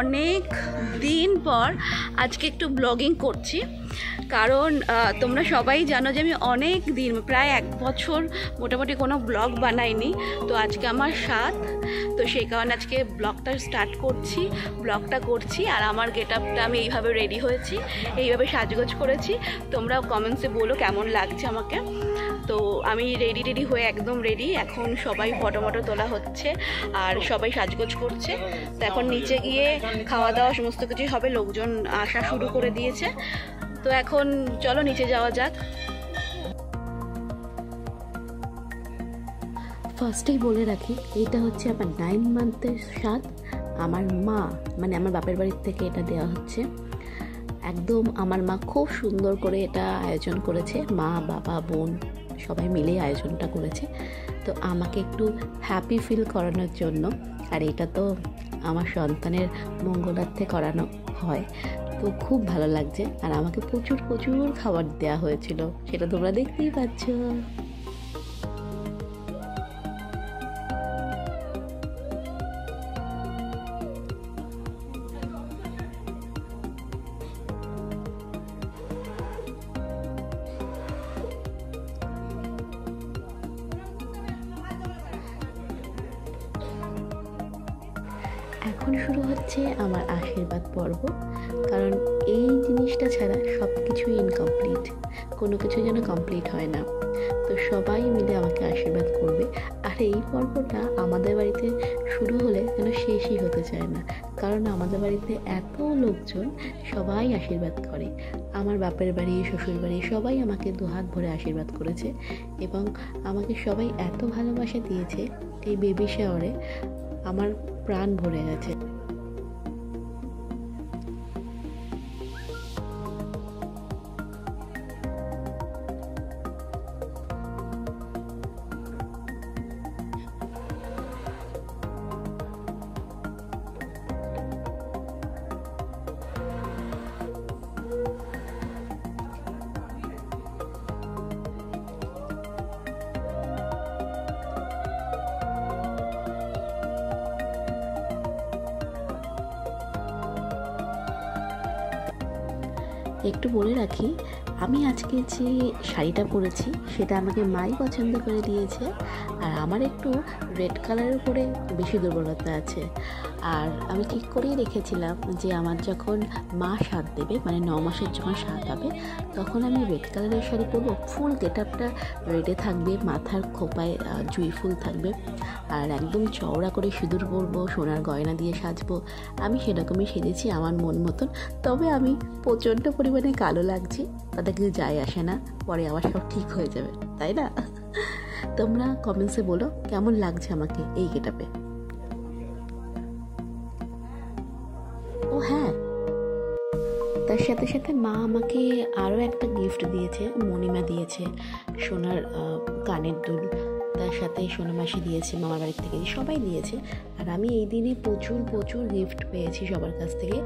অনেক দিন পর আজকে একটু ব্লগিং করছি, কারণ তোমরা সবাই জানো যে আমি অনেক দিন প্রায় 1 বছর মোটামুটি কোনো ব্লগ বানাইনি। তো আজকে আমার 7, তো সেই কারণে আজকে ব্লগটা করছি। আর আমার গেট আপটা আমি এইভাবে রেডি হয়েছি, এইভাবে সাজগোজ করেছি। তোমরা কমেন্টসে বলো কেমন লাগছে আমাকে। তো আমি রেডি হয়ে একদম রেডি। এখন সবাই ফটো তোলা হচ্ছে আর সবাই সাজগোজ করছে। তো এখন নিচে গিয়ে খাওয়া দাওয়া সমস্ত কিছুই হবে, লোকজন আসা শুরু করে দিয়েছে। তো এখন চলো নিচে যাওয়া যাক। ফার্স্টেই বলে রাখি, এটা হচ্ছে আমার 9 মান্থের স্বাদ। আমার মা মানে আমার বাপের বাড়ির থেকে এটা দেওয়া হচ্ছে। একদম আমার মা খুব সুন্দর করে এটা আয়োজন করেছে, মা বাবা বোন সবাই মিলে আয়োজনটা করেছে। তো আমাকে একটু হ্যাপি ফিল করানোর জন্য, আর এটা তো আমার সন্তানের মঙ্গলার্থে করানো হয়, তো খুব ভালো লাগছে। আর আমাকে প্রচুর খাবার দেওয়া হয়েছিল, সেটা তোমরা দেখতেই পাচ্ছ। এখন শুরু হচ্ছে আমার আশীর্বাদ পর্ব, কারণ এই জিনিসটা ছাড়া সব কিছুই ইনকমপ্লিট, কোনো কিছু যেন কমপ্লিট হয় না। তো সবাই মিলে আমাকে আশীর্বাদ করবে। আর এই পর্বটা আমাদের বাড়িতে শুরু হলে যেন শেষই হতে চায় না, কারণ আমাদের বাড়িতে এত লোকজন সবাই আশীর্বাদ করে। আমার বাপের বাড়ি শ্বশুর বাড়ি সবাই আমাকে দুহাত ভরে আশীর্বাদ করেছে, এবং আমাকে সবাই এত ভালোবাসা দিয়েছে। এই বেবি শাওয়ারে আমার প্রাণ ভরে গেছে। একটু বলে রাখি, আমি আজকে যে শাড়িটা পরেছি সেটা আমাকে মাই পছন্দ করে দিয়েছে। আর আমার একটু রেড কালারের উপরে বেশি দুর্বলতা আছে। আর আমি ঠিক করেই রেখেছিলাম যে আমার যখন মা স্বাদ দেবে, মানে 9 মাসের যখন স্বাদ হবে, তখন আমি রেড কালারের শাড়ি পরবো। ফুল গেট আপটা রেডে থাকবে, মাথার খোপায় জুঁই ফুল থাকবে, আর একদম চওড়া করে সিঁদুর পরবো, সোনার গয়না দিয়ে সাজবো। আমি সেরকমই সেজেছি আমার মন মতন। তবে আমি প্রচণ্ড পরিমাণে কালো লাগছি, তাতে কিছু যায় আসে না, পরে আবার সব ঠিক হয়ে যাবে, তাই না? তোমরা কমেন্টসে বলো কেমন লাগছে আমাকে এই গেটআপে। ও হ্যাঁ, তার সাথে সাথে মা আমাকে আরও একটা গিফট দিয়েছে, মণিমা দিয়েছে সোনার কানের দুল, তার সাথে সোনামাসি দিয়েছে মামার বাড়ির থেকে, সবাই দিয়েছে। আর আমি এই দিনে প্রচুর গিফট পেয়েছি সবার কাছ থেকে।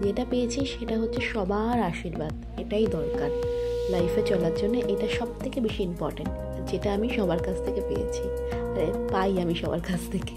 যেটা পেয়েছি সেটা হচ্ছে সবার আশীর্বাদ। এটাই দরকার লাইফে চলার জন্য, এটা সব থেকে বেশি ইম্পর্টেন্ট, যেটা আমি সবার কাছ থেকে পেয়েছি, পাই আমি সবার কাছ থেকে।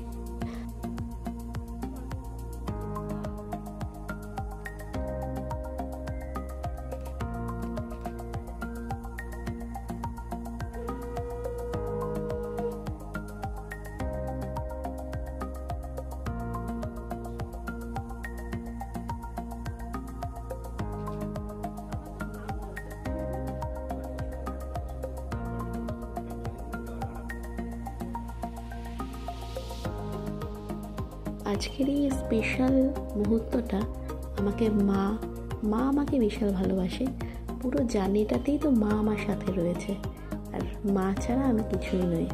আজকের এই স্পেশাল মুহূর্তটা আমাকে মা আমাকে বিশাল ভালোবাসে। পুরো জার্নিটাতেই তো মা আমার সাথে রয়েছে, আর মা ছাড়া আমি কিছুই নই।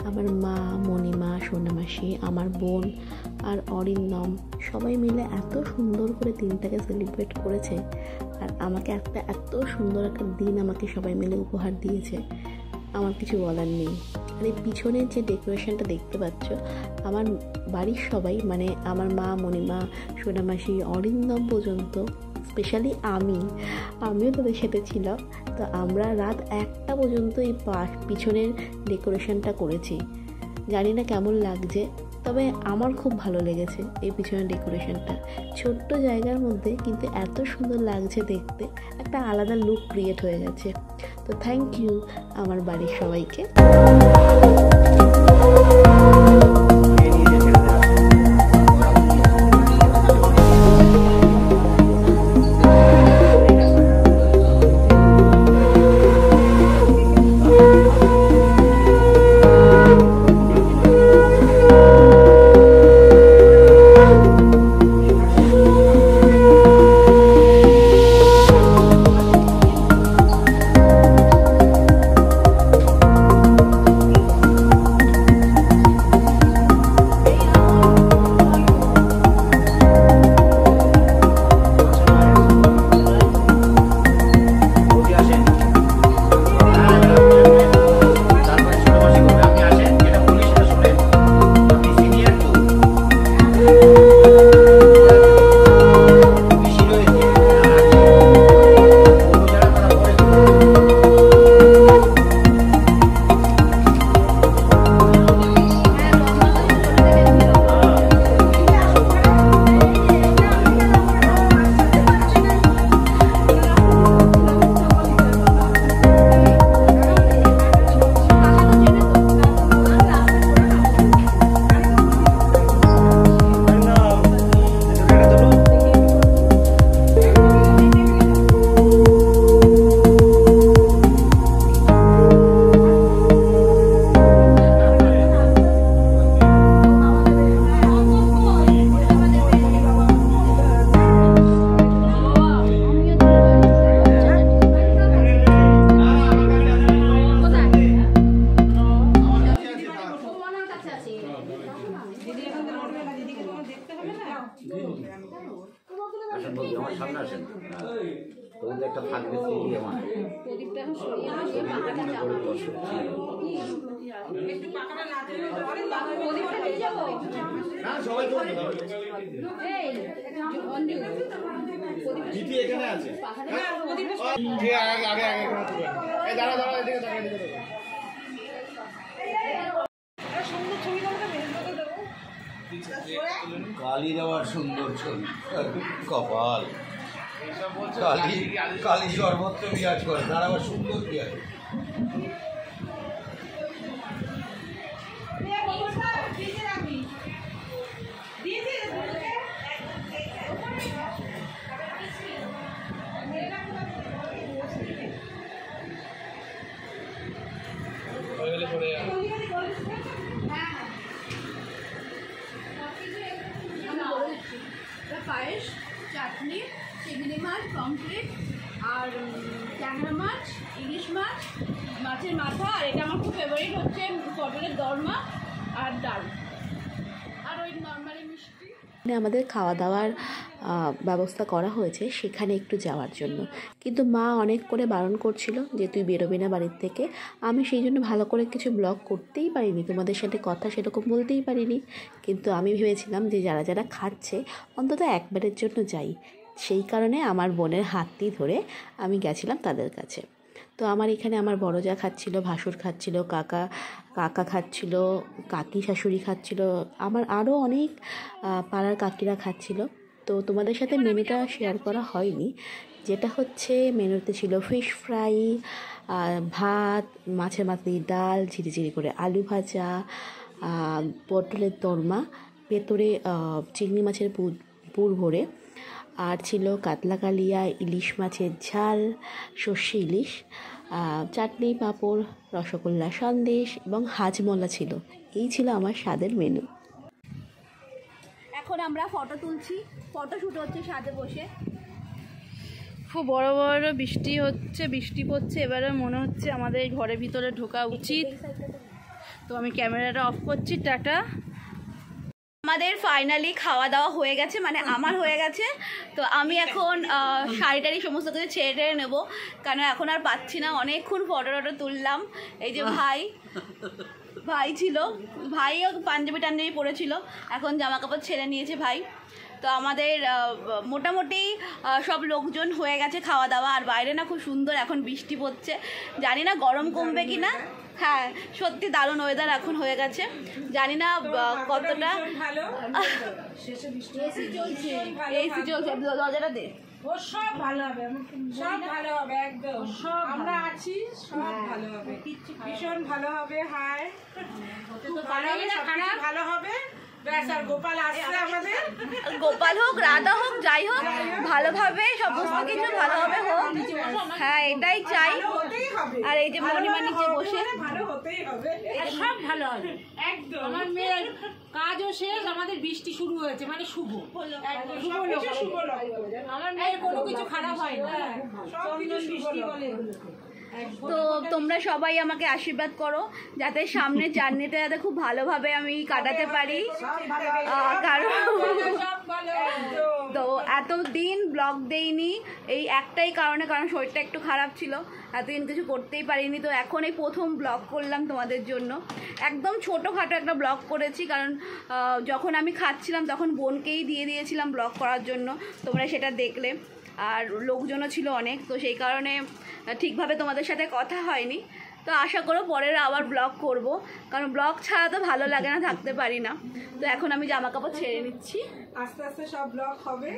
আমার মা, মণিমা, সোনামাসি, আমার বোন আর অরিন্দম সবাই মিলে এত সুন্দর করে দিনটাকে সেলিব্রেট করেছে। আর আমাকে এত সুন্দর একটা দিন আমাকে সবাই মিলে উপহার দিয়েছে, আমার কিছু বলার নেই। আর এই পিছনের যে ডেকোরেশনটা দেখতে পাচ্ছ, আমার বাড়ির সবাই, মানে আমার মা, মণিমা, সোনামাসি, অরিন্দম পর্যন্ত, স্পেশালি আমিও তাদের সাথে ছিলাম। তো আমরা রাত 1টা পর্যন্ত এই পিছনের ডেকোরেশনটা করেছি। জানি না কেমন লাগছে, তবে আমার খুব ভালো লেগেছে এই পিছনের ডেকোরেশনটা। ছোট্ট জায়গার মধ্যে কিন্তু এত সুন্দর লাগছে দেখতে, একটা আলাদা লুক ক্রিয়েট হয়ে গেছে। তো থ্যাংক ইউ আমার বাড়ির সবাইকে। কালী দেওয়ার সুন্দর ছবি, কপাল কালী, কালী সর্বত্র বিরাজ করে, তার আবার সুন্দর বিরাজ। পায়েস, চাটনি, চিংড়ি মাছ, পমফ্রেট আর ট্যাংরা মাছ, ইলিশ মাছ, মাছের মাথা, আর এটা আমার খুব ফেভারিট হচ্ছে পটলের দরমা আর ডাল, আর ওই নর্মালি মিষ্টি। আমাদের খাওয়া দাওয়ার ব্যবস্থা করা হয়েছে সেখানে একটু যাওয়ার জন্য, কিন্তু মা অনেক করে বারণ করছিল যে তুই বেরোবি না বাড়ির থেকে। আমি সেই জন্য ভালো করে কিছু ব্লগ করতেই পারিনি, তোমাদের সাথে কথা সেরকম বলতেই পারিনি। কিন্তু আমি ভেবেছিলাম যে যারা যারা খাচ্ছে অন্তত একবারের জন্য যাই, সেই কারণে আমার বোনের হাতটি ধরে আমি গেছিলাম তাদের কাছে। তো আমার এখানে আমার বড় যা খাচ্ছিল, ভাসুর খাচ্ছিল, কাকা খাচ্ছিল, কাকি শাশুড়ি খাচ্ছিল, আমার আরও অনেক পাড়ার কাকিরা খাচ্ছিল। তো তোমাদের সাথে মেনুটা শেয়ার করা হয়নি। যেটা হচ্ছে মেনুতে ছিল ফিশ ফ্রাই, ভাত, মাছের মাথা দিয়ে ডাল, ঝিরিঝিরি করে আলু ভাজা, পটলের দরমা, ভেতরে চিংড়ি মাছের পুর ভরে, আর ছিল কাতলা কালিয়া, ইলিশ মাছের ঝাল, সর্ষে ইলিশ, চাটনি, পাঁপড়, রসগোল্লা, সন্দেশ এবং হাজমলা ছিল। এই ছিল আমার স্বাদের মেনু। এখন আমরা ফটো তুলছি, ফটোশ্যুট হচ্ছে ছাদে বসে। খুব বড় বড় বৃষ্টি হচ্ছে, বৃষ্টি পড়ছে। এবারে মনে হচ্ছে আমাদের ঘরের ভিতরে ঢোকা উচিত। তো আমি ক্যামেরাটা অফ করছি। টাটা। আমাদের ফাইনালি খাওয়া দাওয়া হয়ে গেছে, মানে আমার হয়ে গেছে। তো আমি এখন শাড়িটারি সমস্ত কিছু ছেড়ে টেড়ে নেবো, কারণ এখন আর পাচ্ছি না। অনেকক্ষণ ফটো টটো তুললাম। এই যে ভাই ছিল, ভাইও পাঞ্জাবি টাঞ্জাবি পরেছিল, এখন জামা কাপড় ছেড়ে নিয়েছে ভাই। তো আমাদের মোটামুটি সব লোকজন হয়ে গেছে খাওয়া দাওয়া। আর বাইরে না খুব সুন্দর এখন বৃষ্টি পড়ছে, জানি না গরম কমবে কি না। হ্যাঁ সত্যি দারুণ ওয়েদার এখন হয়ে গেছে, জানি না কতটা। এসি চলছে, দরজাটা দে। ও সব ভালো হবে, সব ভালো হবে, একদম সব আমরা আছি, সব ভালো হবে, ভীষণ ভালো হবে। হাই ভালো হবে, সবকিছু ভালো হবে। ব্যাস, আর গোপাল আসছে আমাদের, গোপাল হোক রাধা হোক যাই হোক ভালোভাবে সমস্ত কিছু ভালোভাবে হোক, হ্যাঁ এটাই চাই। আর এই যে মণিমা নিচে বসে, ভালো হতেই হবে, সব ভালো হবে একদম। আমার মেয়ের কাজও শেষ, আমাদের বৃষ্টি শুরু হয়েছে, মানে শুভ, শুভ আমার মেয়ের কোনো কিছু খারাপ হয় না, সব কিছু বৃষ্টি বলে। তো তোমরা সবাই আমাকে আশীর্বাদ করো যাতে সামনের জার্নিটা যাতে খুব ভালোভাবে আমি কাটাতে পারি, কারণ তো এতদিন ব্লগ দেইনি এই একটাই কারণে, কারণ শরীরটা একটু খারাপ ছিল, এতদিন কিছু করতেই পারিনি। তো এখন এই প্রথম ব্লগ করলাম তোমাদের জন্য, একদম ছোটোখাটো একটা ব্লগ করেছি, কারণ যখন আমি খাচ্ছিলাম তখন বোনকেই দিয়ে দিয়েছিলাম ব্লগ করার জন্য, তোমরা সেটা দেখলে। আর লোকজনও ছিল অনেক, তো সেই কারণে ঠিকভাবে তোমাদের সাথে কথা হয়নি। তো আশা করো পরের আবার ব্লগ করব, কারণ ব্লগ ছাড়া তো ভালো লাগে না, থাকতে পারি না। তো এখন আমি জামা কাপড় ছেড়ে নিচ্ছি, আস্তে আস্তে সব ব্লগ হবে,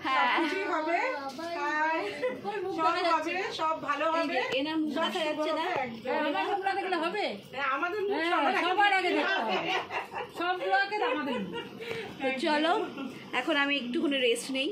হ্যাঁ হবে, সব ভালো হবে। এনার মুখ দেখা যাচ্ছে না, আমার মুখ না দেখলে হবে, আমাদের মুখ সবার আগে দেখতে হবে, সব ব্লগে আমাদের। তো চলো এখন আমি একটুখানি রেস্ট নেই।